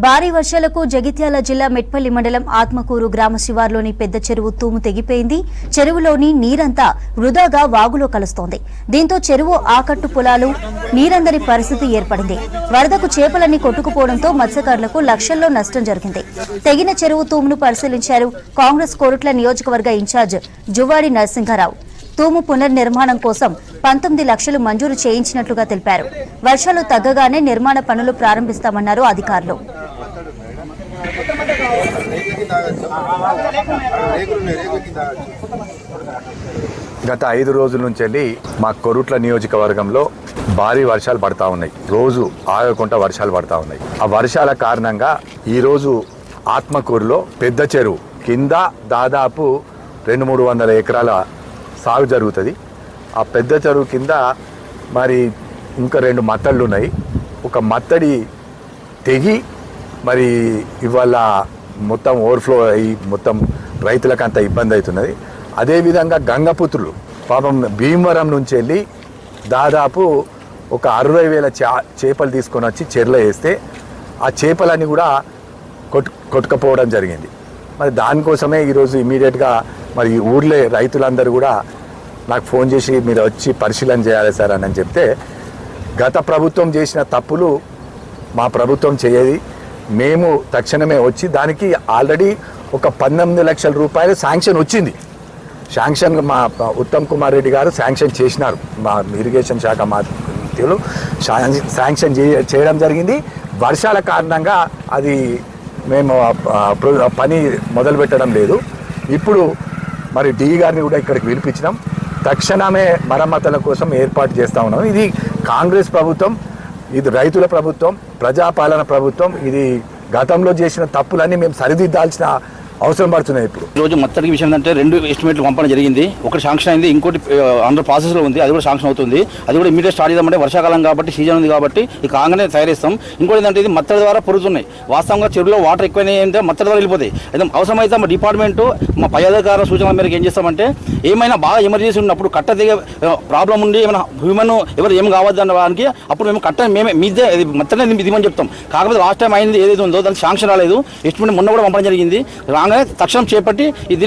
భారీ వర్షాలకు జగిత్యాల జిల్లా మెట్పల్లి మండలం ఆత్మకూరు గ్రామ శివార్లోని పెద్ద చెరువు తూము తెగిపోయింది. చెరువులోని నీరంతా వృధాగా వాగులో కలుస్తోంది. దీంతో చెరువు ఆకట్టు పొలాలు నీరందరి పరిస్థితి ఏర్పడింది. వరదకు చేపలన్నీ కొట్టుకుపోవడంతో మత్స్యకారులకు లక్షల్లో నష్టం జరిగింది. తెగిన చెరువు తూమును పరిశీలించారు కాంగ్రెస్ కోరుట్ల నియోజకవర్గ ఇన్ఛార్జ్ జువ్వాడి నరసింహారావు. తూము పునర్నిర్మాణం కోసం 19 లక్షలు మంజూరు చేయించినట్లుగా తెలిపారు. వర్షాలు తగ్గగానే నిర్మాణ పనులు ప్రారంభిస్తామన్నారు అధికారులు. గత 5 రోజుల నుంచి మా కొరుట్ల నియోజకవర్గంలో భారీ వర్షాలు పడతా ఉన్నాయి. రోజు ఆగకుండా వర్షాలు పడతా ఉన్నాయి. ఆ వర్షాల కారణంగా ఈరోజు ఆత్మకూరులో పెద్ద చెరువు కింద దాదాపు 200-300 ఎకరాల సాగు జరుగుతుంది. ఆ పెద్ద చెరువు కింద మరి ఇంకా 2 మత్తళ్ళు ఉన్నాయి. ఒక మత్తడి తెగి మరి ఇవాళ మొత్తం ఓవర్ఫ్లో అయ్యి మొత్తం రైతులకు అంత ఇబ్బంది అవుతున్నది. అదేవిధంగా గంగపుత్రులు పాపం భీమవరం నుంచి వెళ్ళి దాదాపు ఒక 60,000 చేపలు తీసుకొని వచ్చి చెర్లో వేస్తే ఆ చేపలన్నీ కూడా కొట్టుకపోవడం జరిగింది. మరి దానికోసమే ఈరోజు ఇమీడియట్గా మరి ఊర్లే రైతులందరూ కూడా నాకు ఫోన్ చేసి మీరు వచ్చి పరిశీలన చేయాలి సార్ అని చెప్తే, గత ప్రభుత్వం చేసిన తప్పులు మా ప్రభుత్వం చేయది. మేము తక్షణమే వచ్చి దానికి ఆల్రెడీ ఒక 19 లక్షల రూపాయలు శాంక్షన్ వచ్చింది. శాంక్షన్ మా ఉత్తమ్ కుమార్ రెడ్డి గారు శాంక్షన్ చేసినారు. మా ఇరిగేషన్ శాఖ మంత్రులు శాంక్షన్ చేయడం జరిగింది. వర్షాల కారణంగా అది మేము పని మొదలు పెట్టడం లేదు. ఇప్పుడు మరి డి గారిని కూడా ఇక్కడికి పిలిపించినాం. తక్షణమే మరమ్మతుల కోసం ఏర్పాటు చేస్తూ ఉన్నాం. ఇది కాంగ్రెస్ ప్రభుత్వం, ఇది రైతుల ప్రభుత్వం, ప్రజాపాలన ప్రభుత్వం. ఇది గతంలో చేసిన తప్పులన్నీ మేము సరిదిద్దాల్సిన అవసరం పడుతున్నాయి. ఇప్పుడు రోజు మొత్తానికి విషయం ఏంటంటే 2 ఎస్టిమేట్లు పంపడం జరిగింది. ఒకటి శాంక్షన్ అయింది, ఇంకోటి అండర్ ప్రాసెస్లో ఉంది. అది కూడా శాంక్షన్ అవుతుంది. అది కూడా ఇమీడియట్ స్టార్ట్ చేద్దామంటే వర్షాకాలం కాబట్టి సీజన్ ఉంది కాబట్టి ఈ కాగానే తయారిస్తాం. ఇంకోటి ఏంటంటే ఇది మత్తడి ద్వారా పొరుగుతున్నాయి. వాస్తవంగా చెరువులో వాటర్ ఎక్కువైనా అంటే మత్తడి ద్వారా వెళ్ళిపోతాయి. అయితే అవసరమైతే మా డిపార్ట్మెంటు మా పై అధికారుల సూచనల మేరకు ఏం చేస్తామంటే ఏమైనా బాగా ఎమర్జెన్సీ ఉన్నప్పుడు కట్ట దిగే ప్రాబ్లం ఉండి ఏమైనా హ్యూమన్ ఎవరు ఏం కావద్దు అన్న వారికి అప్పుడు మేము కట్ట మేమే మీదే మత్తడే దిమని చెప్తాం. కాకపోతే లాస్ట్ టైం అయింది ఏదైతే ఉందో దానికి శాంక్షన్ రాలేదు. ఎస్టిమేట్ మొన్న కూడా పంపడం జరిగింది. తక్షణం చేపట్టి ఇది